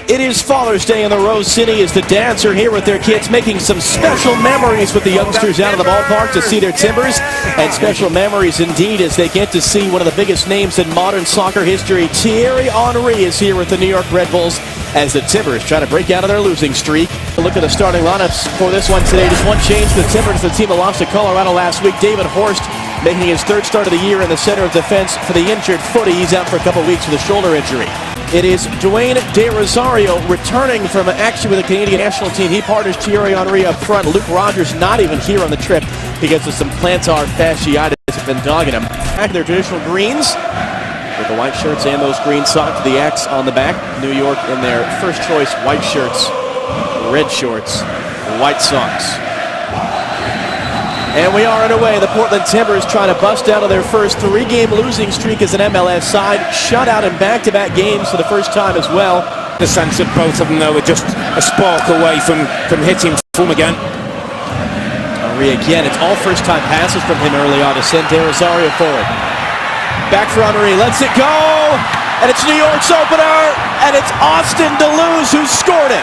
It is Father's Day in the Rose City as the dads are here with their kids, making some special memories with the youngsters out of the ballpark to see their Timbers. And special memories indeed as they get to see one of the biggest names in modern soccer history. Thierry Henry is here with the New York Red Bulls as the Timbers try to break out of their losing streak. Look at the starting lineups for this one today. Just one change for the Timbers. The team that lost to Colorado last week. David Horst making his third start of the year in the center of defense for the injured footy. He's out for a couple weeks with a shoulder injury. It is Dwayne De Rosario returning from action with the Canadian national team. He partners Thierry Henry up front. Luke Rogers not even here on the trip because of some plantar fasciitis that's been dogging him. Back in their traditional greens with the white shirts and those green socks, the X on the back. New York in their first choice white shirts, red shorts, white socks. And we are underway. The Portland Timbers trying to bust out of their first three-game losing streak as an MLS side. Shut out in back-to-back games for the first time as well. The sense of both of them, though, are just a spark away from hitting form again. Henry again. It's all first-time passes from him early on to send De Rosario forward. Back for Henry. Lets it go. And it's New York's opener. And it's Austin Deleuze who scored it.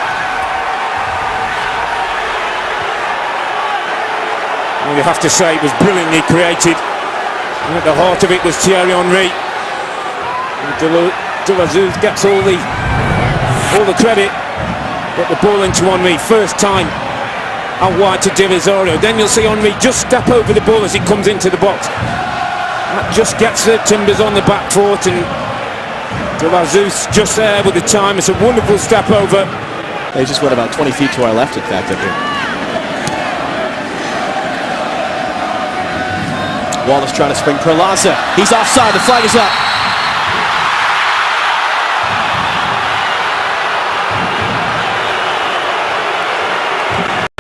Well, you have to say it was brilliantly created, and at the heart of it was Thierry Henry. Deleuze gets all the credit, but the ball into Henry first time out wide to De Rosario. Then you'll see Henry just step over the ball as it comes into the box. That just gets the Timbers on the back foot, and Deleuze just there with the time. It's a wonderful step over. They just went about 20 feet to our left, in fact, up here. Wallace trying to spring Perlaza. He's offside. The flag is up.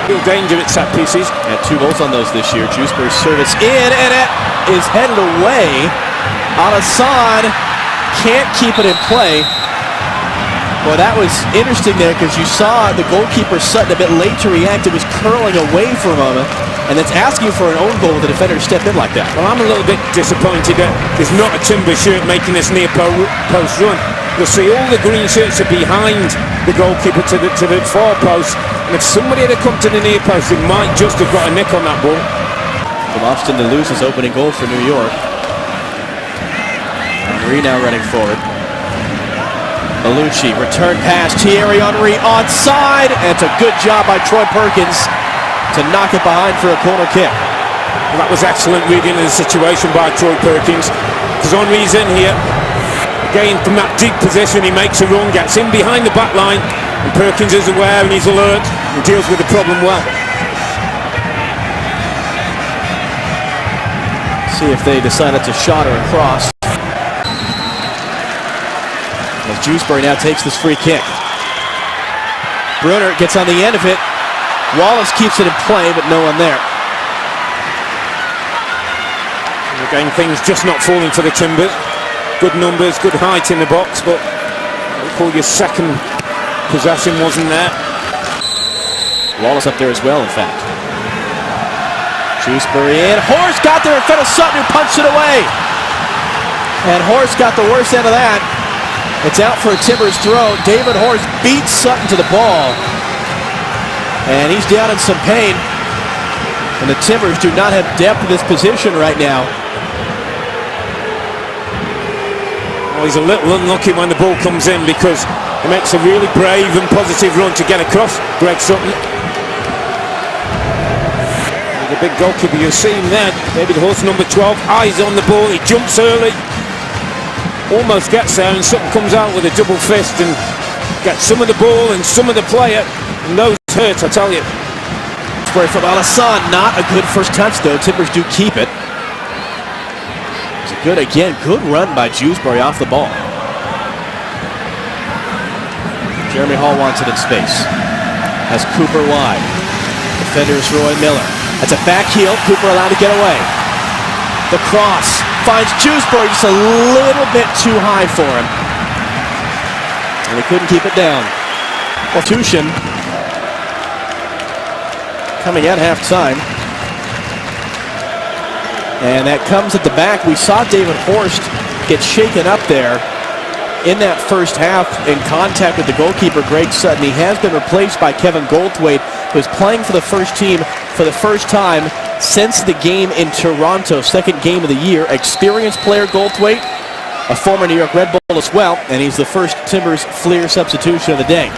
Real danger at set pieces. Had 2 goals on those this year. Juiceberg's service in, and it is headed away. Al-Hassan can't keep it in play. Boy, that was interesting there because you saw the goalkeeper Sutton a bit late to react. It was curling away for a moment, and it's asking for an own goal with the defender to step in like that. Well, I'm a little bit disappointed that there's not a Timber shirt making this near post run. You'll see all the green shirts are behind the goalkeeper to the far post, and if somebody had come to the near post, it might just have got a nick on that ball. From Austin Deleuze's opening goal for New York. Henry now running forward. Bellucci, return pass, Thierry Henry onside, and it's a good job by Troy Perkins to knock it behind for a corner kick. Well, that was excellent reading of the situation by Troy Perkins, because Henry's in here. Again, from that deep position, he makes a run, gets in behind the back line, and Perkins is aware and he's alert and deals with the problem well. See if they decide it's a shot or a cross. As Juiceberg now takes this free kick. Brunner gets on the end of it. Wallace keeps it in play, but no one there. Again, things just not falling for the Timbers. Good numbers, good height in the box, but I call your second possession wasn't there. Wallace up there as well, in fact. Juiceberg in. Horst got there in front of Sutton, who punched it away. And Horst got the worst end of that. It's out for a Timbers throw. David Horst beats Sutton to the ball. And he's down in some pain. And the Timbers do not have depth in this position right now. Well, he's a little unlucky when the ball comes in because he makes a really brave and positive run to get across Greg Sutton. The big goalkeeper, you'll see him there. David Horst, number 12, eyes on the ball. He jumps early. Almost gets there, and Sutton comes out with a double fist and gets some of the ball and some of the player, and those hurt, I tell you. Spray from Al-Hassan, not a good first touch though. Timbers do keep it. It's a good run by Juiceberg off the ball. Jeremy Hall wants it in space. Has Cooper wide. Defenders Roy Miller. That's a back heel. Cooper allowed to get away. The cross finds Juiceberg just a little bit too high for him. And he couldn't keep it down. Well, Tushin coming at halftime. And that comes at the back. We saw David Horst get shaken up there. in that first half in contact with the goalkeeper, Greg Sutton. He has been replaced by Kevin Goldthwait, who is playing for the first team for the first time since the game in Toronto, second game of the year. Experienced player Goldthwait, a former New York Red Bull as well, and he's the first Timbers Fleer substitution of the day.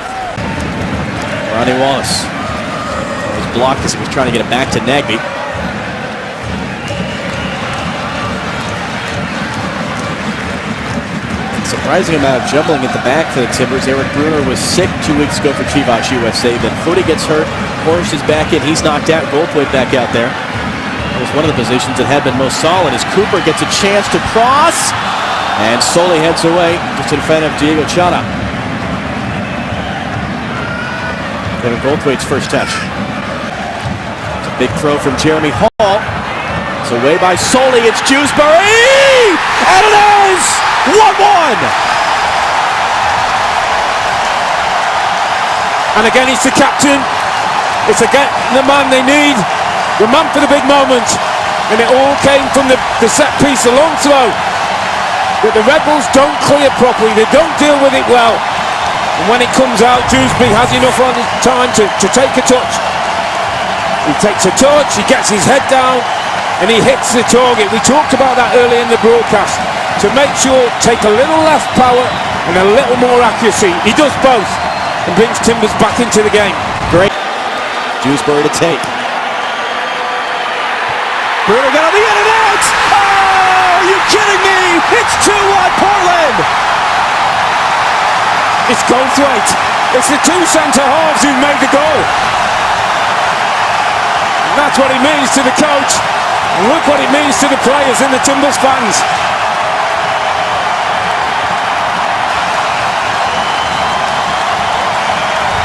Ronnie Wallace was blocked as he was trying to get it back to Nagby. Surprising amount of jumbling at the back for the Timbers. Eric Bruner was sick 2 weeks ago for Chivas USA. Then Footy gets hurt. Horst is back in. He's knocked out. Goldthwait back out there. That was one of the positions that had been most solid as Cooper gets a chance to cross. And Soli heads away just in front of Diego Chara. Kevin Goldthwait's first touch. It's a big throw from Jeremy Hall. It's away by Soli. It's Dewsbury! And it is! 1-1! And again, it's the captain. It's again the man they need. The man for the big moment. And it all came from the set piece, the long throw. But the Red Bulls don't clear properly. They don't deal with it well. And when it comes out, Dewsbury has enough on his time to take a touch. He takes a touch, he gets his head down, and he hits the target. We talked about that earlier in the broadcast. To make sure, take a little less power and a little more accuracy. He does both and brings Timbers back into the game. Great. Dewsbury to take. Bruner got on the in and out! Oh, are you kidding me? It's 2-1 Portland! It's Goldthwait. It's the two centre halves who made the goal. And that's what it means to the coach. And look what it means to the players and the Timbers fans.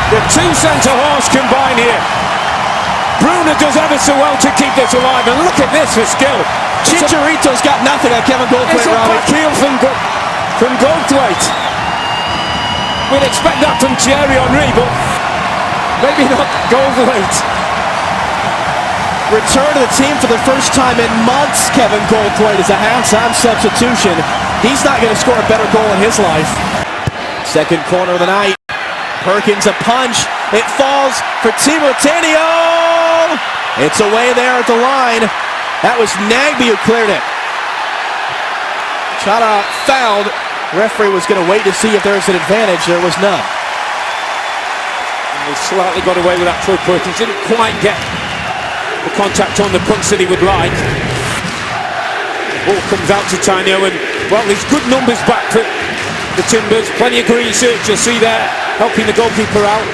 The two centre halves combine here. Bruner does ever so well to keep this alive, and look at this for skill. Chicharito's got nothing on Kevin Goldthwait. It's a back heel from Goldthwait. We'd expect that from Thierry Henry, but maybe not Goldthwait. Return to the team for the first time in months. Kevin Goldthwait is a halftime substitution. He's not going to score a better goal in his life. Second corner of the night. Perkins a punch. It falls for Timo Tanio. It's away there at the line. That was Nagby who cleared it. Chara fouled. Referee was going to wait to see if there was an advantage. There was none. He slightly got away with that through. Perkins didn't quite get the contact on the punch that he would like. The ball comes out to Tanio, and well, there's good numbers back for the Timbers. Plenty of green shirts you'll see there, helping the goalkeeper out.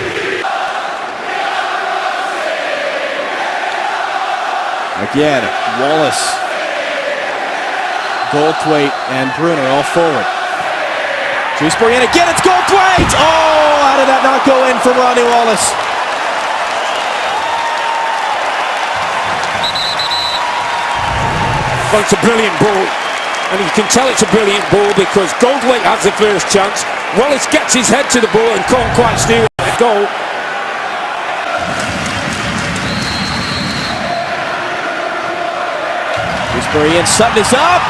Again, Wallace, Goldthwait, and Bruner all forward. Dewsbury in again, it's Goldthwait! Oh, how did that not go in from Ronnie Wallace? Well, it's a brilliant ball, and you can tell it's a brilliant ball because Goldthwait has the first chance. Wallace gets his head to the ball and can't quite steer it. Goal. Dewsbury in, Sutton is up,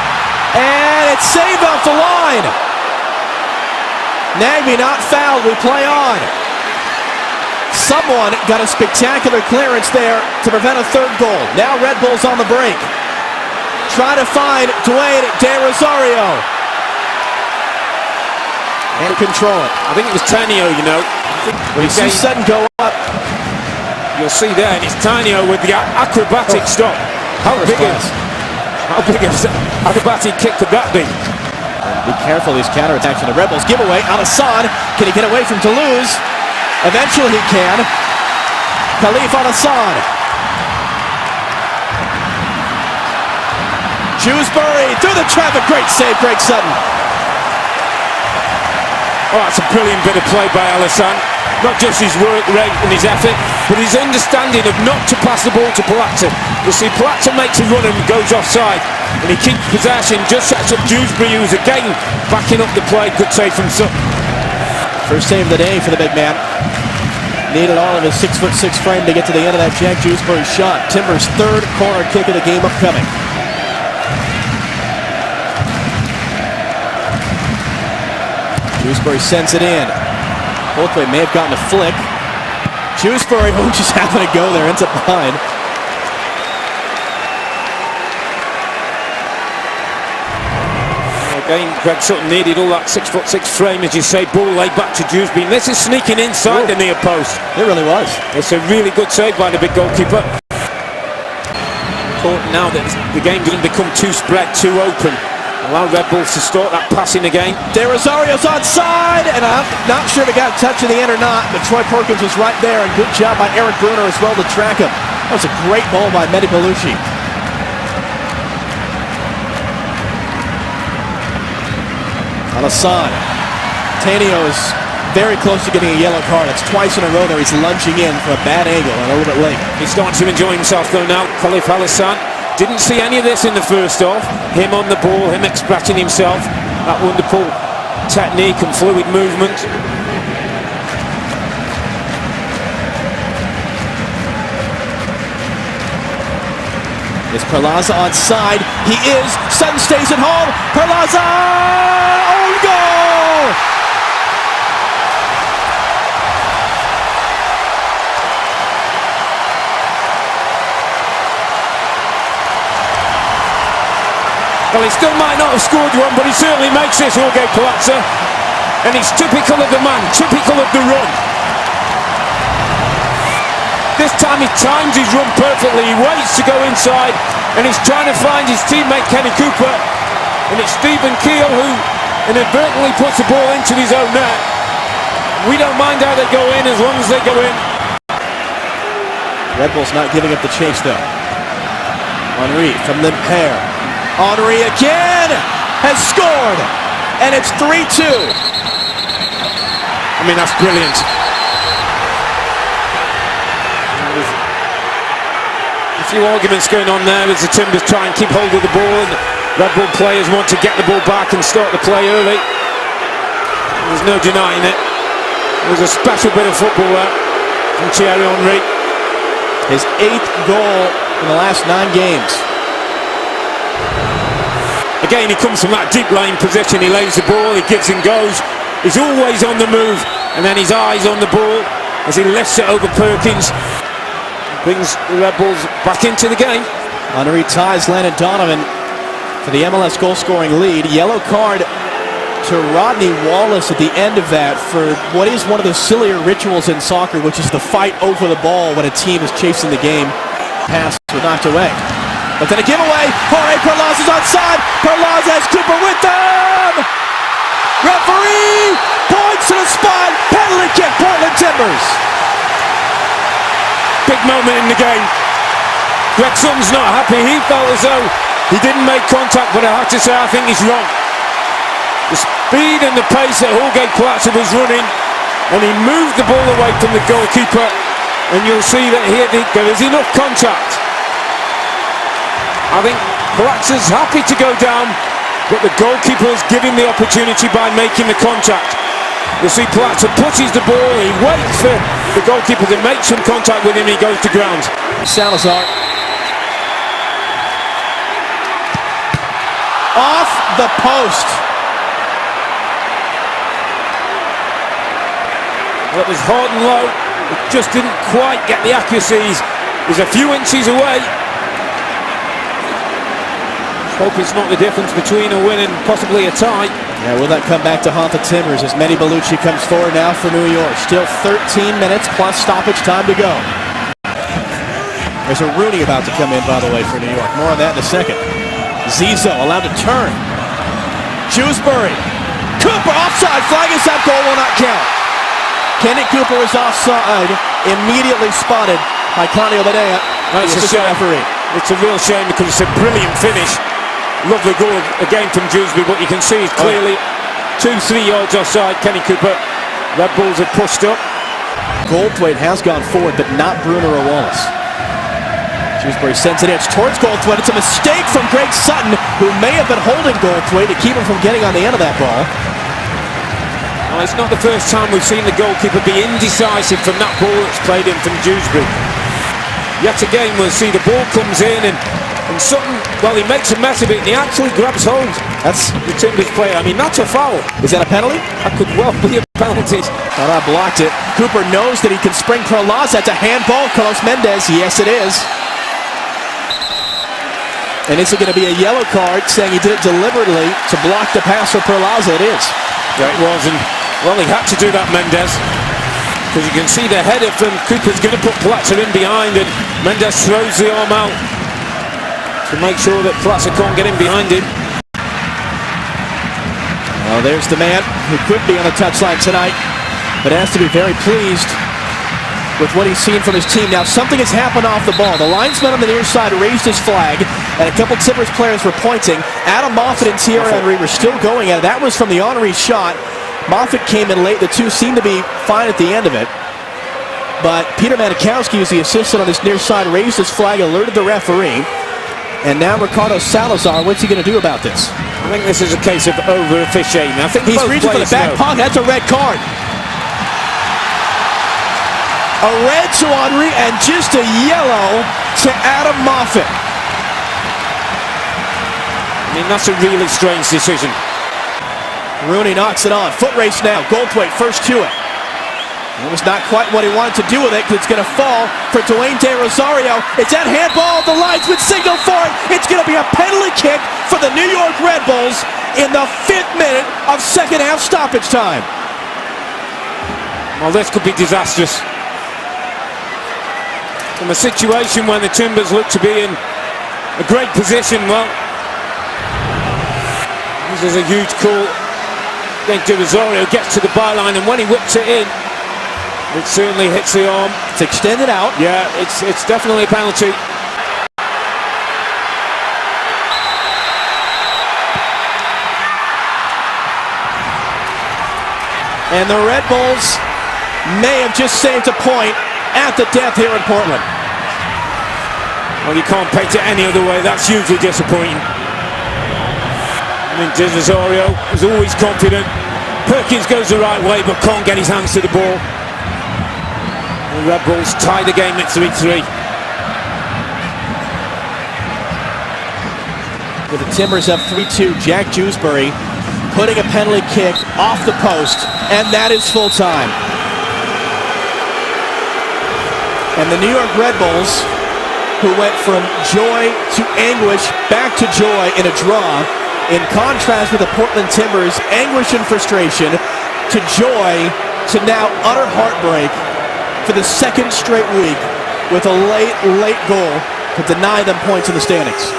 and it's saved off the line. Nagby not fouled, we play on. Someone got a spectacular clearance there to prevent a third goal. Now Red Bulls on the break. Try to find Dwayne De Rosario. And control it. I think it was Tanio, you know. When you see Sutton go up. You'll see there, and it's Tanio with the acrobatic stop. How big is acrobatic kick could that be? Be careful, these counterattacks from the Rebels. Giveaway on Hassan. Can he get away from Toulouse? Eventually he can. Khalif on Hassan. Dewsbury through the traffic. Great save, Greg Sutton. Oh, that's a brilliant bit of play by Alisson. Not just his work rate and his effort, but his understanding of not to pass the ball to Palazzo. You see, Palazzo makes a run and goes offside, and he keeps possession, just sets up Dewsbury, who's again backing up the play. Good save from Sutton. First save of the day for the big man. Needed all of his 6'6" frame to get to the end of that Jack Dewsbury shot. Timbers' third corner kick of the game upcoming. Shrewsbury sends it in. Goldthwait may have gotten a flick. Shrewsbury, just happened to go there, ends up behind. Again, Greg Sutton needed all that 6'6" frame, as you say. Ball laid back to Dewsbury. This is sneaking inside the near post. It really was. It's a really good save by the big goalkeeper. Important now that the game doesn't become too spread, too open. Allow Red Bulls to start that passing again. De Rosario's onside, and I'm not sure if it got a touch in the end or not, but Troy Perkins was right there, and good job by Eric Bruner as well to track him. That was a great ball by Mehdi Belushi. Alassane. Tanio is very close to getting a yellow card. It's twice in a row there. He's lunging in from a bad angle and a little bit late. He's starting to enjoy himself though now. Khalif Alassane didn't see any of this in the first half. Him on the ball, him expressing himself. That wonderful technique and fluid movement. Is Perlaza onside? He is. Sutton stays at home. Perlaza! Own goal! Well, he still might not have scored one, but he certainly makes this, Jorge Palazzo. And it's typical of the man, typical of the run. This time he times his run perfectly. He waits to go inside, and he's trying to find his teammate Kenny Cooper. And it's Stephen Keel who inadvertently puts the ball into his own net. We don't mind how they go in as long as they go in. Red Bull's not giving up the chase though. Henry from Limper. Henry again has scored, and it's 3-2. I mean, that's brilliant. A few arguments going on there as the Timbers try and keep hold of the ball, and Red Bull players want to get the ball back and start the play early. There's no denying it. It was a special bit of football there from Thierry Henry. His 8th goal in the last 9 games. Again, he comes from that deep line position. He lays the ball, he gives and goes. He's always on the move, and then his eyes on the ball as he lifts it over Perkins. Brings the Red Bulls back into the game. Henry ties Landon Donovan for the MLS goal-scoring lead. Yellow card to Rodney Wallace at the end of that for what is one of the sillier rituals in soccer, which is the fight over the ball when a team is chasing the game. Pass was knocked away. But then a giveaway. Jorge Perlaza's onside. Perlaza has Cooper with them. Referee points to the spot. Penalty kick, Portland Timbers. Big moment in the game. Greg Sutton's not happy. He felt as though he didn't make contact, but I have to say I think he's wrong. The speed and the pace that Jorge Palazzo was running, and he moved the ball away from the goalkeeper, and you'll see that here there is enough contact. I think Palazzo's happy to go down, but the goalkeeper is giving the opportunity by making the contact. You see Palazzo pushes the ball, he waits for the goalkeeper to make some contact with him, he goes to ground. Salazar. Off the post. Well, it was hard and low, it just didn't quite get the accuracy. He's a few inches away. Hope it's not the difference between a win and possibly a tie. Yeah, will that come back to haunt the Timbers as Mehdi Belushi comes forward now for New York. Still 13 minutes plus stoppage time to go. There's a Rooney about to come in, by the way, for New York. More on that in a second. Zizzo allowed to turn. Shrewsbury. Cooper offside. Flag is up. Goal will not count. Kenny Cooper is offside. Immediately spotted by Claudio Badea. That's a shame. Referee. It's a real shame because it's a brilliant finish. Lovely goal again from Dewsbury, but you can see he's clearly 2-3 yards offside. Kenny Cooper. Red Bulls have pushed up. Goldthwait has gone forward, but not Bruner or Wallace. Shrewsbury sends it in. It's towards Goldthwait. It's a mistake from Greg Sutton, who may have been holding Goldthwait to keep him from getting on the end of that ball. Well, it's not the first time we've seen the goalkeeper be indecisive from that ball that's played in from Dewsbury. Yet again, we'll see the ball comes in and And Sutton, well, he makes a mess of it, and he actually grabs hold. That's The Timbers player. I mean, that's a foul. Is that a penalty? That could well be a penalty. Thought I blocked it. Cooper knows that he can spring Perlaza. That's a handball. Carlos Mendez. Yes, it is. And is it going to be a yellow card saying he did it deliberately to block the pass for Perlaza? It is. Yeah, it was. And, well, he had to do that, Mendez. Because you can see the header from Cooper's going to put Platzer in behind, and Mendez throws the arm out to make sure that Platzer can't get in behind him. Well, there's the man who could be on the touchline tonight, but has to be very pleased with what he's seen from his team. Now, something has happened off the ball. The linesman on the near side raised his flag, and a couple Timbers players were pointing. Adam Moffat and Thierry Henry were still going at it. That was from the Henry shot. Moffat came in late. The two seemed to be fine at the end of it. But Peter Manikowski, who's the assistant on this near side, raised his flag, alerted the referee. And now Ricardo Salazar, what's he going to do about this? I think this is a case of over-officiating. I think he's reaching for the back pocket. That's a red card. A red to Henry and just a yellow to Adam Moffat. I mean, that's a really strange decision. Rooney knocks it on. Foot race now. Goldthwait first to it. It was not quite what he wanted to do with it, because it's going to fall for Dwayne De Rosario. It's at handball. The linesman signal for it. It's going to be a penalty kick for the New York Red Bulls in the 5th minute of second half stoppage time. Well, this could be disastrous. From a situation when the Timbers look to be in a great position, well, this is a huge call. Then De Rosario gets to the byline, and when he whips it in, it certainly hits the arm. It's extended out. Yeah, it's definitely a penalty. And the Red Bulls may have just saved a point at the death here in Portland. Well, you can't paint it any other way. That's hugely disappointing. I mean, De Rosario is always confident. Perkins goes the right way, but can't get his hands to the ball. The Red Bulls tie the game at 3-3. With the Timbers up 3-2, Jack Jewsbury putting a penalty kick off the post, and that is full time. And the New York Red Bulls, who went from joy to anguish back to joy in a draw, in contrast with the Portland Timbers, anguish and frustration, to joy, to now utter heartbreak for the second straight week with a late goal to deny them points in the standings.